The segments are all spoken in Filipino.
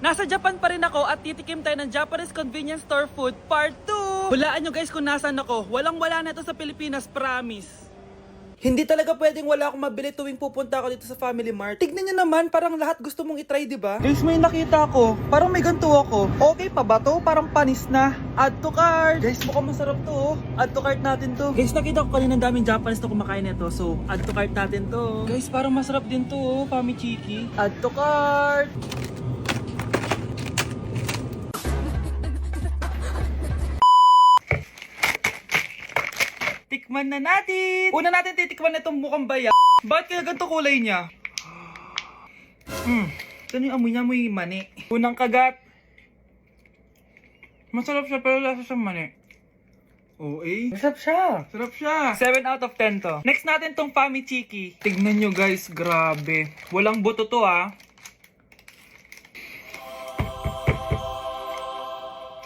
Nasa Japan pa rin ako at titikim tayo ng Japanese convenience store food part 2. Hulaan nyo guys kung nasan ako. Walang-wala na ito sa Pilipinas, promise. Hindi talaga pwedeng wala akong mabili tuwing pupunta ako dito sa Family Mart. Tignan nyo naman, parang lahat gusto mong itry, di ba? Guys, may nakita ko. Parang may ganito ako. Okay pa ba to? Parang panis na. Add to cart. Guys, mukhang masarap to. Oh. Add to cart natin to. Guys, nakita ko kanina daming Japanese na kumakain nito. So, add to cart natin to. Guys, parang masarap din to. Oh. Pamichiki. Add to cart. Tikman na natin! Una natin titikman na itong mukhang baya. Bakit kaya ganito kulay niya? Ito yung amoy niya, amoy mani. Unang kagat. Masarap siya pero lasa sa mani. Oo eh. Masarap siya. Sarap siya. 7 out of 10 to. Next natin tong Pamichiki. Tignan nyo guys, grabe. Walang buto to ah.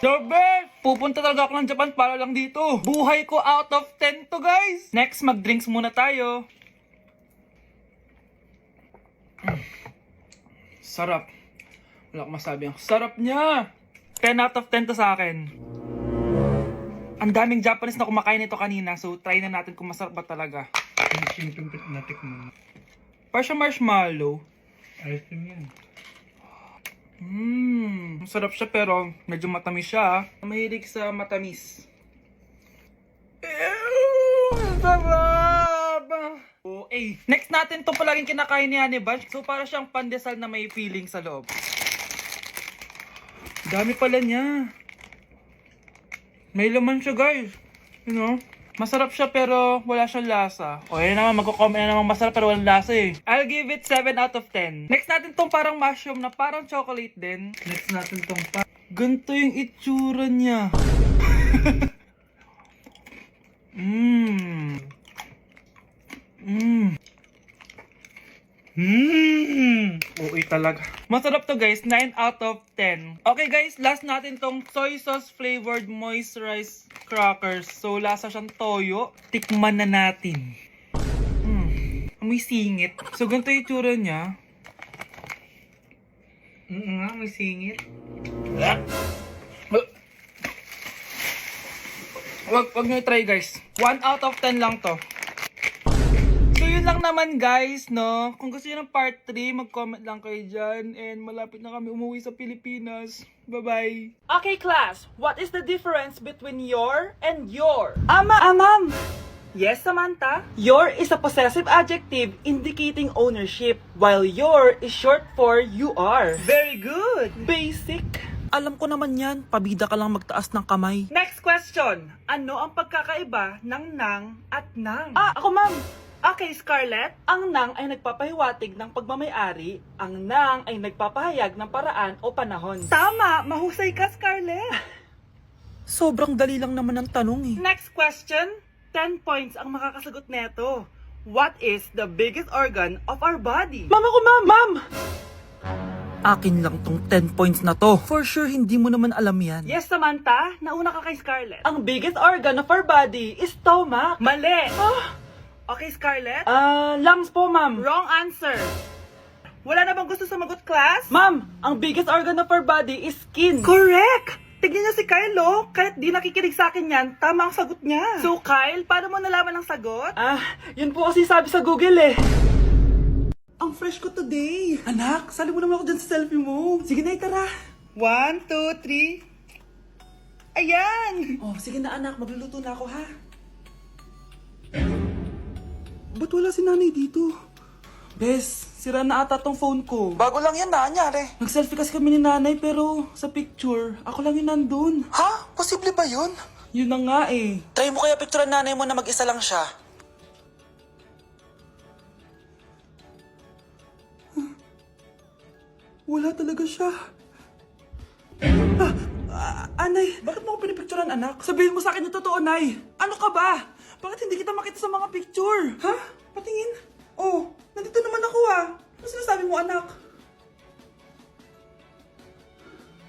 The best! Pupunta talaga ako ng Japan para lang dito. Buhay ko out of 10 to guys. Next, mag-drinks muna tayo. Sarap. Wala akong masabi. Ang sarap niya. 10 out of 10 to sa akin. Ang daming Japanese na kumakain nito kanina. So, try na natin kung masarap ba talaga. Yung natik mo. Para siya marshmallow. Ayos din yan. Masarap siya pero medyo matamis siya. Mahilig sa matamis. Sarap! Oh, eh. Next natin itong palaging kinakain ni Honey Bunch. So para siyang pandesal na may feeling sa loob. Dami pala niya. May laman siya guys. You know? Masarap siya pero wala siyang lasa. O yun naman, magko-comment na naman masarap pero walang lasa eh. I'll give it 7 out of 10. Next natin tong parang mushroom na parang chocolate din. Next natin tong Ganito yung itsura niya. Okay talaga. Masarap to guys, 9 out of 10. Okay guys, last natin tong soy sauce flavored moisturized crackers. So lasa siyang toyo. Tikman na natin. May singit. So ganito yung itsura niya. nga, may singit. Wag nyo try guys. 1 out of 10 lang to. So yun lang naman guys, no? Kung gusto nyo ng part 3, mag-comment lang kayo dyan. And malapit na kami umuwi sa Pilipinas. Bye-bye! Okay class, what is the difference between your and your? Ma'am! Yes, Samantha? Your is a possessive adjective indicating ownership, while your is short for you are. Very good! Basic! Alam ko naman yan, pabida ka lang magtaas ng kamay. Next question! Ano ang pagkakaiba ng nang at nang? Ako ma'am! Okay, Scarlett. Ang nang ay nagpapahiwatig ng pagmamayari, ang nang ay nagpapahayag ng paraan o panahon. Tama! Mahusay ka, Scarlett! Sobrang dali lang naman ang tanong eh. Next question. 10 points ang makakasagot neto. What is the biggest organ of our body? Mama ko, ma'am! Akin lang tong 10 points na to. For sure, hindi mo naman alam yan. Yes, Samantha. Nauna ka kay Scarlett. Ang biggest organ of our body is stomach. Mali! Okay, Scarlett? Lungs po, ma'am. Wrong answer. Wala na bang gusto sumagot, class? Ma'am, ang biggest organ of our body is skin. Correct! Tignan niyo si Kyle, oh. Kahit di nakikinig sa akin yan, tama ang sagot niya. So, Kyle, paano mo nalaman ang sagot? Yun po kasi sabi sa Google eh. Ang fresh ko today. Anak, sali mo naman ako dyan sa selfie mo. Sige na, tara. 1, 2, 3. Ayan! Oh, sige na anak, magluluto na ako ha. Ba't wala si nanay dito? Bes, sira na ata tong phone ko. Bago lang yan, nangyari. Nag-selfie kasi kami ni nanay pero sa picture, ako lang yung nandun. Ha? Posible ba yun? Yun na nga eh. Try mo kaya picture nanay mo na mag-isa lang siya. Wala talaga siya. Anay, bakit mo ako pinipicturean, anak? Sabihin mo sa akin yung totoo, Nay. Ano ka ba? Bakit hindi kita makita sa mga picture? Ha? Patingin. Oh, nandito naman ako Ano sinasabi mo, anak?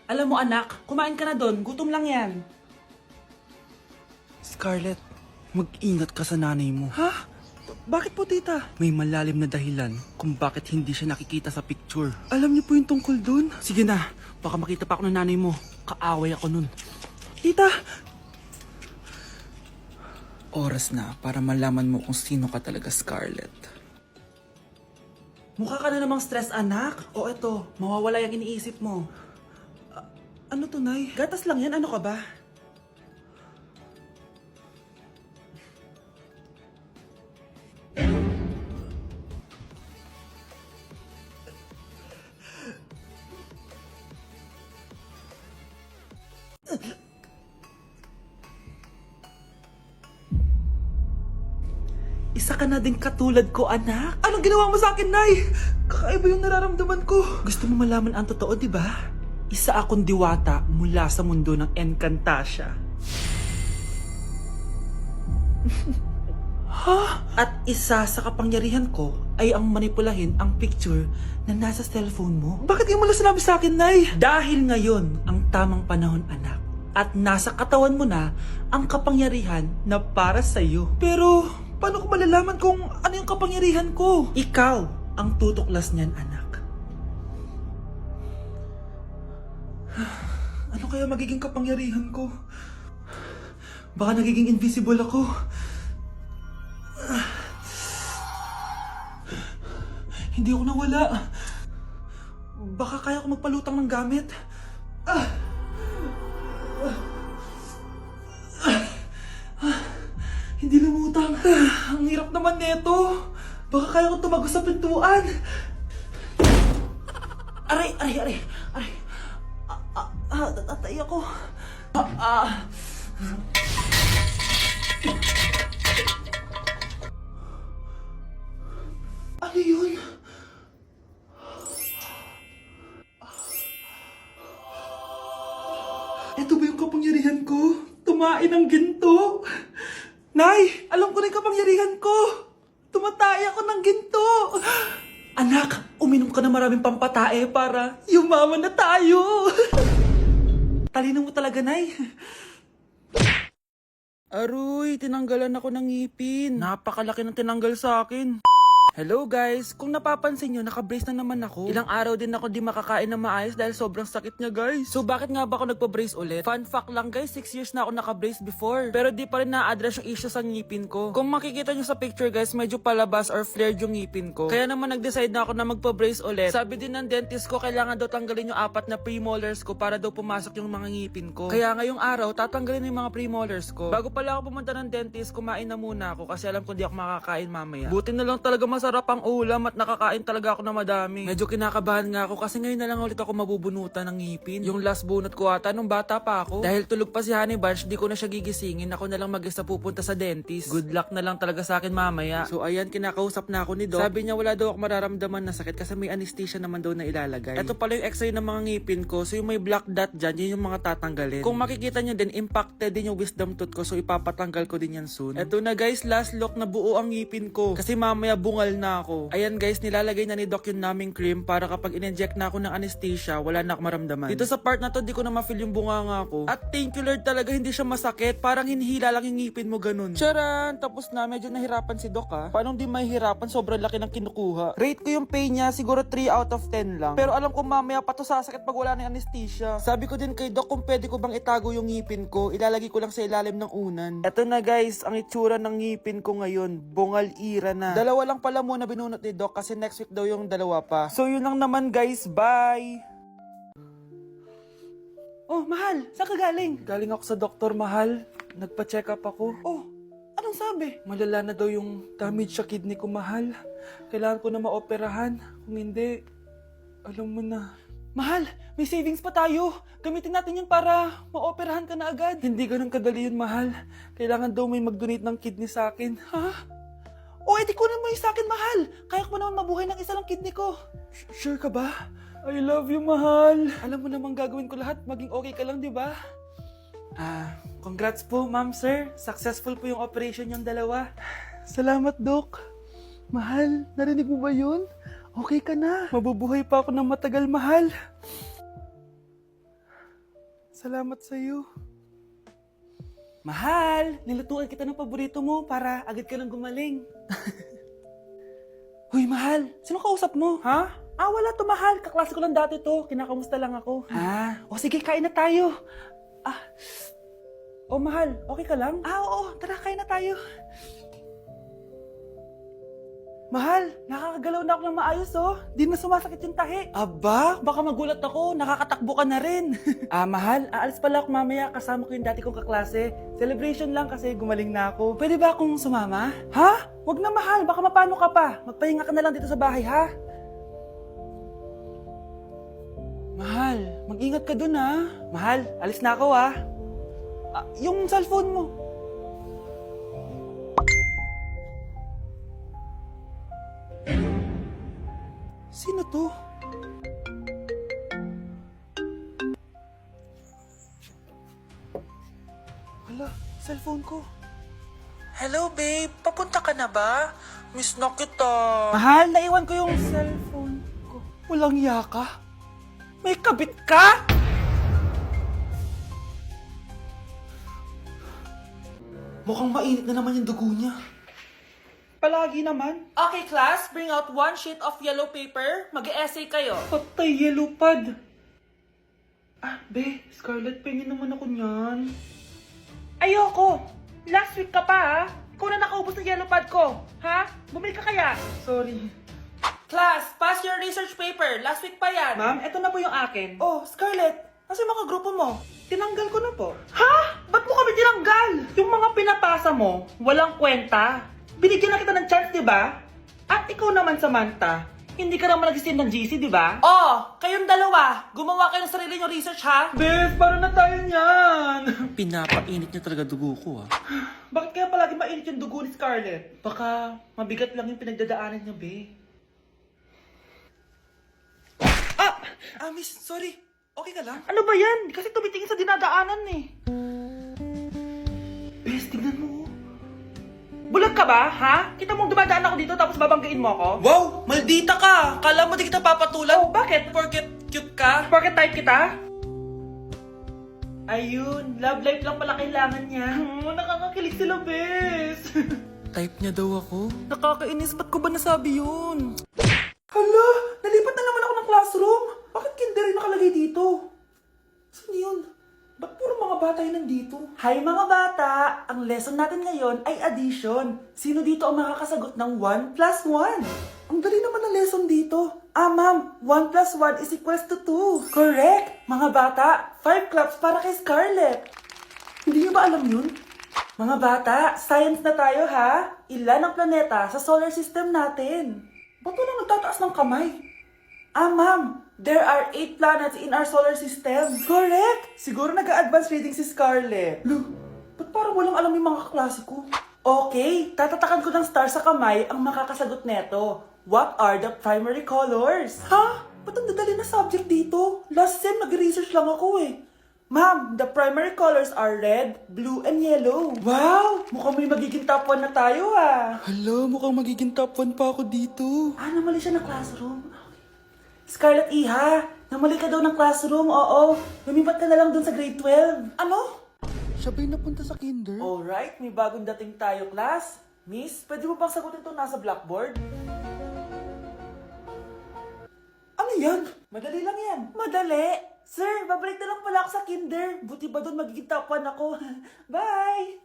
Alam mo, anak, kumain ka na doon. Gutom lang yan. Scarlett, mag-ingat ka sa nanay mo. Ha? Bakit po, tita? May malalim na dahilan kung bakit hindi siya nakikita sa picture. Alam niyo po yung tungkol dun? Sige na, Baka makita pa ako ng nanay mo. Kaaway ako nun. Tita! Oras na para malaman mo kung sino ka talaga, Scarlett. Mukha ka na namang stress, anak. O eto, mawawala yung iniisip mo. Ano to, Nay? Gatas lang yan, ano ka ba? Isa ka na din katulad ko, anak. Anong ginawa mo sa akin, Nay? Kakaiba yung nararamdaman ko. Gusto mo malaman ang totoo, di ba? Isa akong diwata mula sa mundo ng Encantasia. Ha? At isa sa kapangyarihan ko ay ang manipulahin ang picture na nasa cellphone mo. Bakit yung mo lang sinabi sa akin, Nay? Dahil ngayon ang tamang panahon, anak. At nasa katawan mo na ang kapangyarihan na para sa'yo. Pero paano ko malalaman kung ano yung kapangyarihan ko? Ikaw ang tutuklas niyan, anak. Ano kaya magiging kapangyarihan ko? Baka nagiging invisible ako. Hindi ako nawala. Baka kaya ko magpalutang ng gamit. Hindi lumutang. Ang hirap naman nito. Baka kaya ko tumagos sa pintuan. Aray. Tatay ako. Ano yun? Ito ba yung kapangyarihan ko? Tumain ng ginto? Nay, alam ko na yung kapangyarihan ko. Tumatay ako ng ginto. Anak, uminom ka na maraming pampatae para yumaman na tayo. Talino mo talaga, Nay. Aroy, tinanggalan ako ng ngipin. Napakalaki ng tinanggal sa akin. Hello guys! Kung napapansin nyo, naka-brace na naman ako. Ilang araw din ako di makakain na maayos dahil sobrang sakit niya, guys. So bakit nga ba ako nagpa-brace ulit? Fun fact lang guys, 6 years na ako naka-brace before. Pero di pa rin na-address yung issue sa ngipin ko. Kung makikita nyo sa picture guys, medyo palabas or flared yung ngipin ko. Kaya naman nag-decide na ako na magpa-brace ulit. Sabi din ng dentist ko, kailangan daw tanggalin yung 4 na premolars ko para daw pumasok yung mga ngipin ko. Kaya ngayong araw, tatanggalin yung mga premolars ko. Bago pala ako pumunta ng dentist, kumain na muna ako kasi alam ko di ako makakain mamaya. Buti na lang talaga masarap ang ulam at nakakain talaga ako na madami. Medyo kinakabahan nga ako kasi ngayon na lang ulit ako mabubunutan ng ngipin. Yung last bunot ko ata nung bata pa ako. Dahil tulog pa si Honey Bunch, di ko na siya gigisingin. Ako na lang mag-isa pupunta sa dentist. Good luck na lang talaga sa akin mamaya. So ayan, kinakausap na ako ni Doc. Sabi niya wala daw ako mararamdaman na sakit kasi may anesthesia naman daw na ilalagay. Ito pala yung x-ray ng mga ngipin ko. So yung may black dot dyan, yun yung mga tatanggalin. Kung makikita niyo din, impacted din yung wisdom tooth ko. So ipapatanggal ko din yan soon. Ito na guys, last look na buo ang ngipin ko. Kasi mamaya bungal na ako. Ayan guys, nilalagay na ni Doc yung naming cream para kapag in-inject na ako ng anesthesia, wala na akong maramdaman. Dito sa part na to, di ko na ma-feel yung bunganga ko. At thank you Lord talaga, hindi siya masakit. Parang hinihila lang yung ngipin mo ganun. Charan! Tapos na, medyo nahirapan si Doc ha. Paano di mahihirapan? Sobrang laki ng kinukuha. Rate ko yung pain niya, siguro 3 out of 10 lang. Pero alam ko mamaya pa to sasakit pag wala na yung anesthesia. Sabi ko din kay Doc kung pwede ko bang itago yung ngipin ko, ilalagay ko lang sa ilalim ng unan. Eto na guys, ang itsura ng ngipin ko ngayon. Bungal ira na. Dalawa lang pala muna binunot ni Doc kasi next week daw yung dalawa pa. So yun lang naman guys, bye! Oh, mahal! Saan ka galing? Galing ako sa doktor, mahal. Nagpa-check up ako. Oh, anong sabi? Malala na daw yung damage sa kidney ko, mahal. Kailangan ko na maoperahan. Kung hindi, alam mo na. Mahal, may savings pa tayo. Gamitin natin yan para maoperahan ka na agad. Hindi ganun kadali yun, mahal. Kailangan daw may mag-donate ng kidney sa akin. Ha? O, edi kunin mo yung sa akin, mahal. Kaya ko pa naman mabuhay ng isa lang kidney ko. Sure ka ba? I love you, mahal. Alam mo namang gagawin ko lahat. Maging okay ka lang, di ba? Congrats po, ma'am, sir. Successful po yung operation yung dalawa. Salamat, Doc. Mahal, narinig mo ba yun? Okay ka na. Mabubuhay pa ako ng matagal, mahal. Salamat sa'yo. Mahal, nilutuan kita ng paborito mo para agad ka nang gumaling. Hoy, mahal, sino kausap mo? Ha? Ah, wala to, mahal. Kaklase ko lang dati to. Kinakamusta lang ako. Ah, o sige, kain na tayo. Ah, oh mahal, okay ka lang? Ah, oo, tara, kain na tayo. Mahal, nakakagalaw na ako ng maayos oh. Di na sumasakit yung tahi. Aba, baka magulat ako. Nakakatakbo ka na rin. Mahal, aalis pala ako mamaya. Kasama ko yung dati kong kaklase. Celebration lang kasi gumaling na ako. Pwede ba akong sumama? Ha? Wag na mahal, baka mapano ka pa. Magpahinga ka na lang dito sa bahay ha. Mahal, mag-ingat ka dun ha. Mahal, alis na ako ha. Yung cellphone mo. Sino to? Hala, cellphone ko. Hello babe, papunta ka na ba? Miss na kita. Mahal, naiwan ko yung cellphone ko. Walang yaka. May kabit ka? Mukhang mainit na naman yung dugo niya. Palagi naman. Okay, class. Bring out one sheet of yellow paper. Mag-essay kayo. Patay, yellow pad. Ah, be, Scarlett, pengin naman ako niyan. Ayoko. Last week ka pa, ha? Ikaw na nakaubos ng yellow pad ko. Ha? Bumili ka kaya? Sorry. Class, pass your research paper. Last week pa yan. Ma'am, eto na po yung akin. Oh, Scarlett, nasa yung mga grupo mo? Tinanggal ko na po. Ha? Ba't mo kami tinanggal? Yung mga pinapasa mo, walang kwenta. Binigyan na kita ng chance, di ba? At ikaw naman, Samantha, hindi ka naman nag-send ng GC, di ba? Oh, kayong dalawa, gumawa kayo ng sarili nyo research, ha? Bes, paano na tayo niyan? Pinapainit niya talaga dugo ko, ha? Bakit kaya palagi mainit yung dugo ni Scarlett? Baka mabigat lang yung pinagdadaanan niya, be. Miss, sorry. Okay ka lang? Ano ba yan? Kasi tumitingin sa dinadaanan, eh. Bes, tignan mo, bulag ka ba, ha? Kita mong dumadaan ako dito tapos babanggain mo ako? Wow! Maldita ka! Kala mo di kita papatulan? Oh, bakit? Porket cute ka? Porket type kita? Ayun, love life lang pala kailangan niya. Nakakakilig sila, bes. Type niya daw ako? Nakakainis, ba't ko ba nasabi yun? Hala! Nalipat na naman ako ng classroom! Bakit kinder rin nakalagay dito? Saan yun? Ba't puro mga bata yun nandito? Hi mga bata! Ang lesson natin ngayon ay addition. Sino dito ang makakasagot ng 1 plus 1? Ang dali naman ng lesson dito. Ma'am, 1 plus 1 is equals to 2. Correct! Mga bata, 5 claps para kay Scarlett. Hindi niyo ba alam yun? Mga bata, science na tayo ha? Ilan ang planeta sa solar system natin? Ba't walang nagtataas ng kamay? Ma'am, there are 8 planets in our solar system. Correct! Siguro nag-a-advance reading si Scarlett. Lo, ba't parang walang alam yung mga kaklase ko? Okay, tatatakan ko ng star sa kamay ang makakasagot neto. What are the primary colors? Ha? Ba't ang dadali na subject dito? Last sem, nag-research lang ako eh. Ma'am, the primary colors are red, blue, and yellow. Wow! Mukhang may magiging top 1 na tayo ah. Hala, mukhang magiging top 1 pa ako dito. Namali siya na classroom. Scarlett Iha, namali ka daw ng classroom, oo. Lumipat ka na lang dun sa grade 12. Ano? Siya ba'y napunta sa kinder? Alright, may bagong dating tayo, class. Miss, pwede mo bang sagutin itong nasa blackboard? Ano yan? Madali lang yan. Madali? Sir, babalik na lang pala ako sa kinder. Buti ba doon magiging top 1 ako? Bye!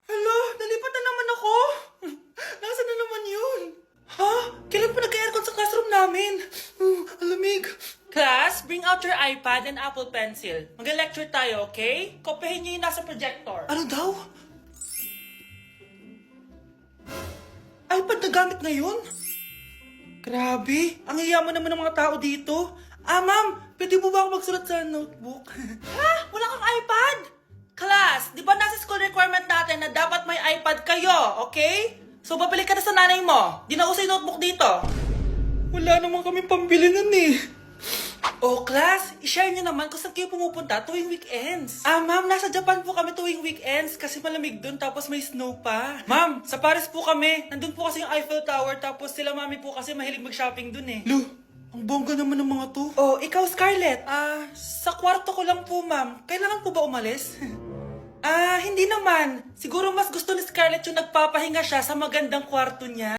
Hello, nalipat na naman ako. Nasaan na naman yun? Ha? Kailan pa nag-aircon sa classroom namin? Alamig. Class, bring out your iPad and Apple Pencil. Mag-lecture tayo, okay? Kopyahin niyo yung nasa projector. Ano daw? iPad na gamit ngayon? Grabe, ang yayaman naman ng mga tao dito. Ma'am, pwede mo ba ako magsulat sa notebook? Ha? Wala kang iPad? Class, di ba nasa school requirement natin na dapat may iPad kayo, okay? So, babalik ka na sa nanay mo. Di na uso yung notebook dito. Wala naman kami pambili nun eh. Oh, class, i-share nyo naman kung saan kayo pumupunta tuwing weekends. Ma'am, nasa Japan po kami tuwing weekends kasi malamig dun tapos may snow pa. Ma'am, sa Paris po kami. Nandun po kasi yung Eiffel Tower tapos sila mami po kasi mahilig mag-shopping dun eh. Lu, ang bongga naman ng mga to. Oh, ikaw Scarlett. Sa kwarto ko lang po, ma'am. Kailangan po ba umalis? Hindi naman. Siguro mas gusto ni Scarlett yung nagpapahinga siya sa magandang kwarto niya.